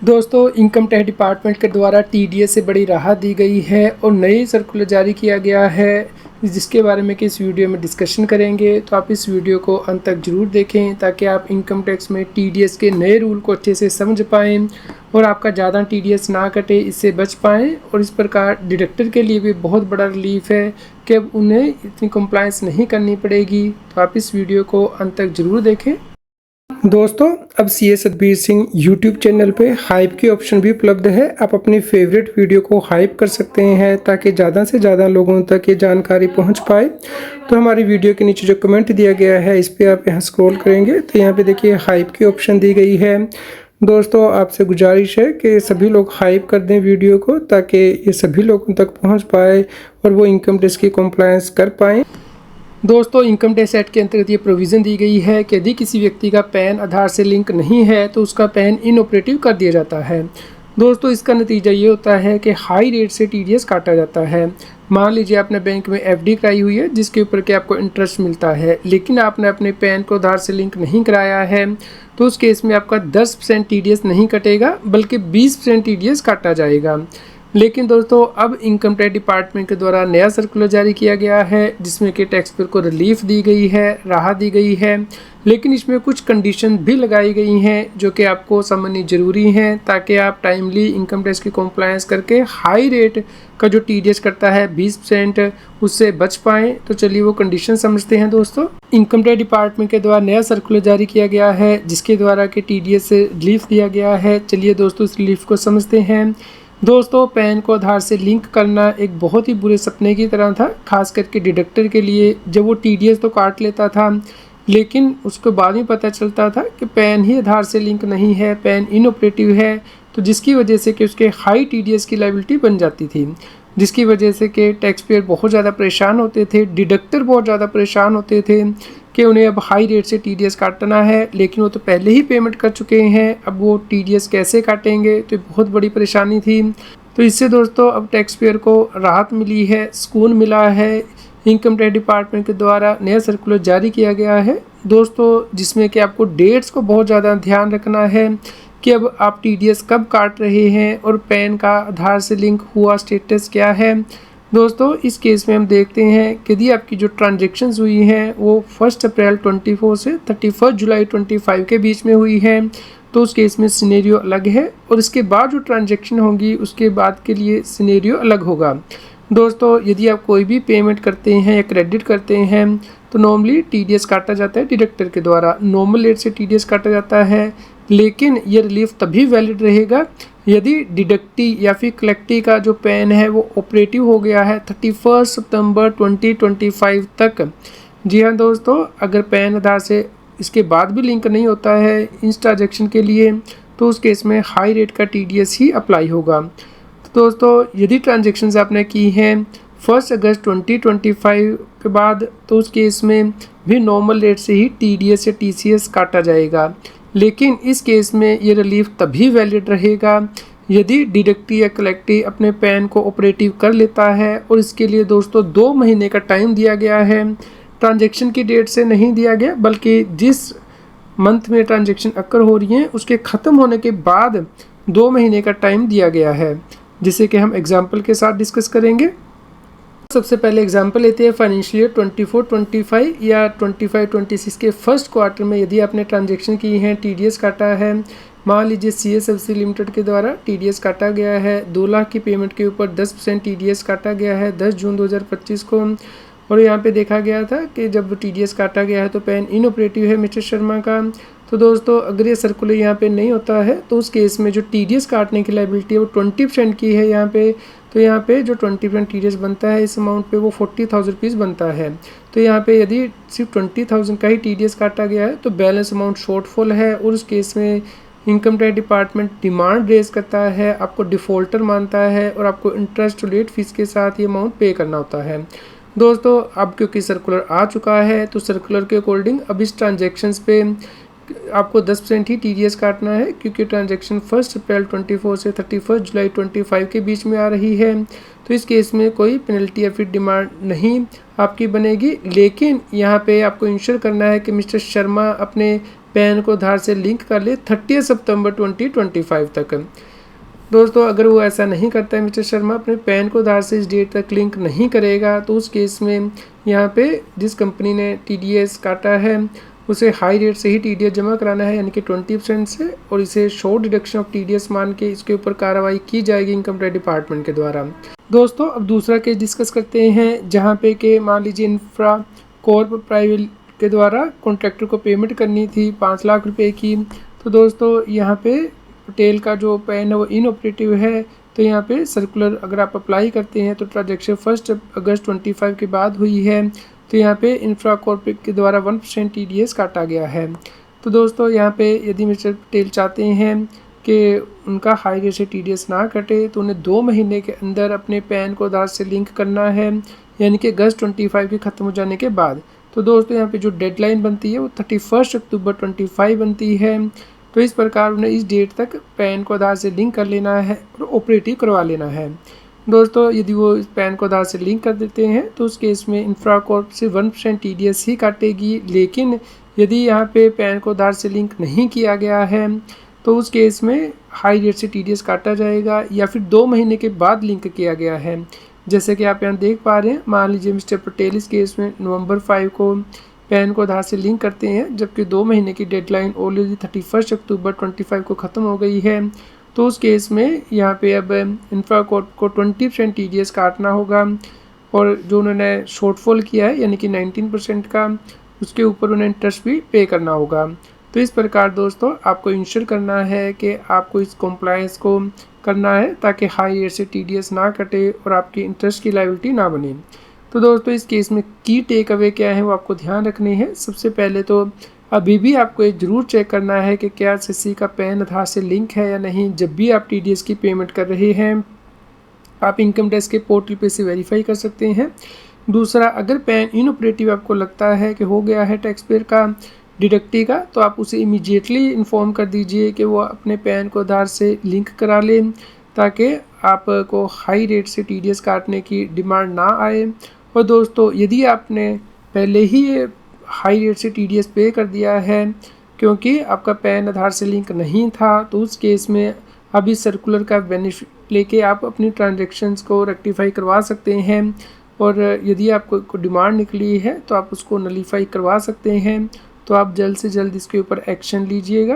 दोस्तों income tax department के द्वारा टीडीएस से बड़ी राहत दी गई है और नई सर्कुलर जारी किया गया है, जिसके बारे में कि इस वीडियो में डिस्कशन करेंगे। तो आप इस वीडियो को अंत तक ज़रूर देखें ताकि आप इनकम टैक्स में टीडीएस के नए रूल को अच्छे से समझ पाएँ और आपका ज़्यादा टीडीएस ना कटे, इससे बच पाएँ। और इस प्रकार डिडक्टर के लिए भी बहुत बड़ा रिलीफ है कि अब उन्हें इतनी कंप्लायंस नहीं करनी पड़ेगी। तो आप इस वीडियो को अंत तक ज़रूर देखें। दोस्तों अब CA Satbir Singh YouTube channel पे हाइप की ऑप्शन भी उपलब्ध है। आप अपनी फेवरेट वीडियो को हाइप कर सकते हैं ताकि ज़्यादा से ज़्यादा लोगों तक ये जानकारी पहुंच पाए। तो हमारी वीडियो के नीचे जो कमेंट दिया गया है इस पर आप यहाँ स्क्रॉल करेंगे तो यहाँ पे देखिए हाइप की ऑप्शन दी गई है। दोस्तों आपसे गुजारिश है कि सभी लोग हाइप कर दें वीडियो को ताकि ये सभी लोगों तक पहुँच पाए और वो इनकम टैक्स की कंप्लायंस कर पाएँ। दोस्तों इनकम टैक्स एक्ट के अंतर्गत ये प्रोविज़न दी गई है कि यदि किसी व्यक्ति का पैन आधार से लिंक नहीं है तो उसका पैन इनऑपरेटिव कर दिया जाता है। दोस्तों इसका नतीजा ये होता है कि हाई रेट से टीडीएस काटा जाता है। मान लीजिए आपने बैंक में एफडी कराई हुई है जिसके ऊपर के आपको इंटरेस्ट मिलता है, लेकिन आपने अपने पैन को आधार से लिंक नहीं कराया है तो उस केस में आपका 10% टीडीएस नहीं कटेगा बल्कि 20% टीडीएस काटा जाएगा। लेकिन दोस्तों अब इनकम टैक्स डिपार्टमेंट के द्वारा नया सर्कुलर जारी किया गया है जिसमें कि टैक्स पेयर को रिलीफ दी गई है, राहत दी गई है, लेकिन इसमें कुछ कंडीशन भी लगाई गई हैं जो कि आपको समझनी ज़रूरी हैं ताकि आप टाइमली इनकम टैक्स की कंप्लायंस करके हाई रेट का जो टीडीएस करता है 20% उससे बच पाएँ। तो चलिए वो कंडीशन समझते हैं। दोस्तों इनकम टैक्स डिपार्टमेंट के द्वारा नया सर्कुलर जारी किया गया है जिसके द्वारा कि टीडीएस से रिलीफ दिया गया है। चलिए दोस्तों इस रिलीफ को समझते हैं। दोस्तों पैन को आधार से लिंक करना एक बहुत ही बुरे सपने की तरह था, खास करके डिडक्टर के लिए। जब वो टीडीएस तो काट लेता था लेकिन उसके बाद में पता चलता था कि पैन ही आधार से लिंक नहीं है, पैन इनऑपरेटिव है, तो जिसकी वजह से कि उसके हाई टीडीएस की लायबिलिटी बन जाती थी, जिसकी वजह से कि टैक्स पेयर बहुत ज़्यादा परेशान होते थे, डिडक्टर बहुत ज़्यादा परेशान होते थे कि उन्हें अब हाई रेट से टीडीएस काटना है, लेकिन वो तो पहले ही पेमेंट कर चुके हैं, अब वो टीडीएस कैसे काटेंगे, तो बहुत बड़ी परेशानी थी। तो इससे दोस्तों अब टैक्स पेयर को राहत मिली है, सुकून मिला है। इनकम टैक्स डिपार्टमेंट के द्वारा नया सर्कुलर जारी किया गया है दोस्तों, जिसमें कि आपको डेट्स को बहुत ज़्यादा ध्यान रखना है कि अब आप टीडीएस कब काट रहे हैं और पैन का आधार से लिंक हुआ स्टेटस क्या है। दोस्तों इस केस में हम देखते हैं कि यदि आपकी जो ट्रांजैक्शंस हुई हैं वो 1 अप्रैल 24 से 31 जुलाई 25 के बीच में हुई है तो उस केस में सिनेरियो अलग है, और इसके बाद जो ट्रांजैक्शन होंगी उसके बाद के लिए सिनेरियो अलग होगा। दोस्तों यदि आप कोई भी पेमेंट करते हैं या क्रेडिट करते हैं तो नॉर्मली टीडीएस काटा जाता है डिडक्टर के द्वारा, नॉर्मल रेट से टीडीएस काटा जाता है, लेकिन ये रिलीफ तभी वैलिड रहेगा यदि डिडक्टी या फिर कलेक्टी का जो पैन है वो ऑपरेटिव हो गया है 31 सितंबर 2025 तक। जी हाँ दोस्तों, अगर पैन आधार से इसके बाद भी लिंक नहीं होता है इस ट्रांजेक्शन के लिए तो उस केस में हाई रेट का टीडीएस ही अप्लाई होगा। तो दोस्तों यदि ट्रांजेक्शन्स आपने की हैं 1 अगस्त 2025 के बाद तो उस केस में भी नॉर्मल रेट से ही टीडीएस या टीसीएस काटा जाएगा, लेकिन इस केस में ये रिलीफ तभी वैलिड रहेगा यदि डिडक्टी या कलेक्टी अपने पैन को ऑपरेटिव कर लेता है, और इसके लिए दोस्तों 2 महीने का टाइम दिया गया है। ट्रांजैक्शन की डेट से नहीं दिया गया बल्कि जिस मंथ में ट्रांजैक्शन अकर हो रही है उसके ख़त्म होने के बाद 2 महीने का टाइम दिया गया है, जिसे कि हम एग्जाम्पल के साथ डिस्कस करेंगे। सबसे पहले एग्जांपल लेते हैं फाइनेंशियल ईयर 24-25 या 25-26 के फर्स्ट क्वार्टर में यदि आपने ट्रांजैक्शन की हैं, टीडीएस काटा है। मान लीजिए सीएसएफसी लिमिटेड के द्वारा टीडीएस काटा गया है 2 लाख की पेमेंट के ऊपर 10% टीडीएस काटा गया है 10 जून 2025 को, और यहाँ पे देखा गया था कि जब टीडीएस काटा गया है तो पैन इनऑपरेटिव है मिस्टर शर्मा का। तो दोस्तों अगर ये सर्कुलर यहाँ पे नहीं होता है तो उस केस में जो टीडीएस काटने की लायबिलिटी है वो 20% की है यहाँ पे, तो यहाँ पे जो 20% टीडीएस बनता है इस अमाउंट पे वो 40,000 रुपीज़ बनता है। तो यहाँ पे यदि सिर्फ 20,000 का ही टीडीएस काटा गया है तो बैलेंस अमाउंट शॉर्टफॉल है, और उस केस में income tax department demand raise करता है, आपको डिफ़ॉल्टर मानता है और आपको इंटरेस्ट लेट फीस के साथ ये अमाउंट पे करना होता है। दोस्तों अब क्योंकि सर्कुलर आ चुका है तो सर्कुलर के अकॉर्डिंग अब इस ट्रांजैक्शंस पे आपको 10% ही टीडीएस काटना है, क्योंकि ट्रांजैक्शन 1 अप्रैल 24 से 31 जुलाई 25 के बीच में आ रही है। तो इस केस में कोई पेनल्टी या फिर डिमांड नहीं आपकी बनेगी, लेकिन यहाँ पे आपको इंश्योर करना है कि मिस्टर शर्मा अपने पैन को आधार से लिंक कर ले 30 सितंबर 2025 तक। दोस्तों अगर वो ऐसा नहीं करता है मिस्टर शर्मा, अपने पैन को आधार से इस डेट तक लिंक नहीं करेगा, तो उस केस में यहाँ पे जिस कंपनी ने TDS काटा है उसे हाई रेट से ही TDS जमा कराना है, यानी कि 20% से, और इसे शॉर्ट डिडक्शन ऑफ TDS मान के इसके ऊपर कार्रवाई की जाएगी इनकम टैक्स डिपार्टमेंट के द्वारा। दोस्तों अब दूसरा केस डिस्कस करते हैं, जहाँ पे कि मान लीजिए इंफ्रा कॉर्प प्राइवेट के द्वारा कॉन्ट्रैक्टर को पेमेंट करनी थी 5 लाख रुपए की। तो दोस्तों यहाँ पे पटेल का जो पैन है वो इनऑपरेटिव है, तो यहाँ पे सर्कुलर अगर आप अप्लाई करते हैं तो ट्रांजेक्शन 1 अगस्त 25 के बाद हुई है, तो यहाँ पे इंफ्रा कॉर्प के द्वारा 1% TDS काटा गया है। तो दोस्तों यहाँ पे यदि मिस्टर पटेल चाहते हैं कि उनका हाई रेट से TDS ना कटे, तो उन्हें 2 महीने के अंदर अपने पैन को आधार से लिंक करना है, यानी कि अगस्त 25 के ख़त्म हो जाने के बाद। तो दोस्तों यहाँ पे जो डेडलाइन बनती है वो 31 अक्टूबर 25 बनती है। तो इस प्रकार उन्हें इस डेट तक पैन को आधार से लिंक कर लेना है और ऑपरेटिव करवा लेना है। दोस्तों यदि वो इस पैन को आधार से लिंक कर देते हैं तो उस केस में इंफ्रा कॉर्प से 1% TDS ही काटेगी, लेकिन यदि यहाँ पे पैन को आधार से लिंक नहीं किया गया है तो उस केस में हाई रेट से TDS काटा जाएगा, या फिर 2 महीने के बाद लिंक किया गया है। जैसे कि आप यहाँ देख पा रहे हैं, मान लीजिए मिस्टर पटेल इस केस में नवंबर 5 को पैन को आधार से लिंक करते हैं, जबकि 2 महीने की डेडलाइन ऑलरेडी 31 अक्टूबर 25 को ख़त्म हो गई है। तो उस केस में यहाँ पे अब इंफ्रा कॉर्प को 20% TDS काटना होगा, और जो उन्होंने शॉर्टफॉल किया है यानी कि 19% का, उसके ऊपर उन्हें इंटरेस्ट भी पे करना होगा। तो इस प्रकार दोस्तों आपको इंश्योर करना है कि आपको इस कॉम्प्लायंस को करना है ताकि हाई रेट से TDS ना कटे और आपकी इंटरेस्ट की लायबिलिटी ना बने। तो दोस्तों इस केस में की टेक अवे क्या है वो आपको ध्यान रखने हैं। सबसे पहले तो अभी भी आपको ये ज़रूर चेक करना है कि क्या CC का पैन आधार से लिंक है या नहीं। जब भी आप TDS की पेमेंट कर रहे हैं आप इनकम टैक्स के पोर्टल पे से वेरीफाई कर सकते हैं। दूसरा, अगर पैन इनऑपरेटिव आपको लगता है कि हो गया है टैक्स पेयर का डिडक्टी का, तो आप उसे इमीडिएटली इन्फॉर्म कर दीजिए कि वो अपने पैन को आधार से लिंक करा लें, ताकि आपको हाई रेट से TDS काटने की डिमांड ना आए। और दोस्तों यदि आपने पहले ही हाई रेट से TDS पे कर दिया है क्योंकि आपका पैन आधार से लिंक नहीं था, तो उस केस में अभी सर्कुलर का बेनिफिट लेके आप अपनी ट्रांजैक्शंस को रेक्टिफाई करवा सकते हैं, और यदि आपको डिमांड निकली है तो आप उसको नलीफाई करवा सकते हैं। तो आप जल्द से जल्द इसके ऊपर एक्शन लीजिएगा।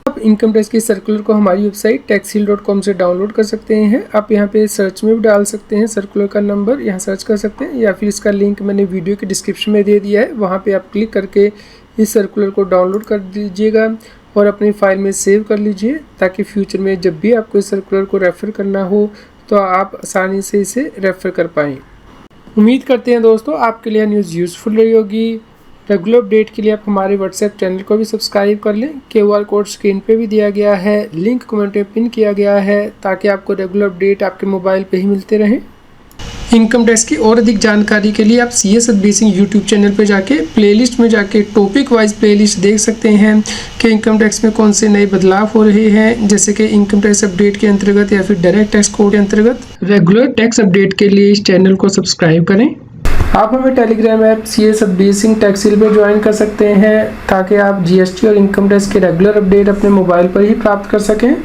आप इनकम टैक्स की सर्कुलर को हमारी वेबसाइट taxheal.com से डाउनलोड कर सकते हैं। आप यहाँ पे सर्च में भी डाल सकते हैं, सर्कुलर का नंबर यहाँ सर्च कर सकते हैं, या फिर इसका लिंक मैंने वीडियो के डिस्क्रिप्शन में दे दिया है, वहाँ पे आप क्लिक करके इस सर्कुलर को डाउनलोड कर दीजिएगा और अपनी फाइल में सेव कर लीजिए, ताकि फ्यूचर में जब भी आपको इस सर्कुलर को रेफ़र करना हो तो आप आसानी से इसे रेफ़र कर पाएँ। उम्मीद करते हैं दोस्तों आपके लिए न्यूज़ यूज़फुल रही होगी। रेगुलर अपडेट के लिए आप हमारे व्हाट्सएप चैनल को भी सब्सक्राइब कर लें। QR कोड स्क्रीन पे भी दिया गया है, लिंक कमेंट में पिन किया गया है, ताकि आपको रेगुलर अपडेट आपके मोबाइल पे ही मिलते रहें। इनकम टैक्स की और अधिक जानकारी के लिए आप CS Satbir Singh YouTube channel पे जाके प्लेलिस्ट में जाके टॉपिक वाइज प्लेलिस्ट देख सकते हैं कि इनकम टैक्स में कौन से नए बदलाव हो रहे हैं, जैसे कि इनकम टैक्स अपडेट के अंतर्गत या फिर डायरेक्ट टैक्स कोड के अंतर्गत। रेगुलर टैक्स अपडेट के लिए इस चैनल को सब्सक्राइब करें। आप हमें Telegram app CS Satbir Singh tax heal पे ज्वाइन कर सकते हैं, ताकि आप GST और इनकम टैक्स के रेगुलर अपडेट अपने मोबाइल पर ही प्राप्त कर सकें।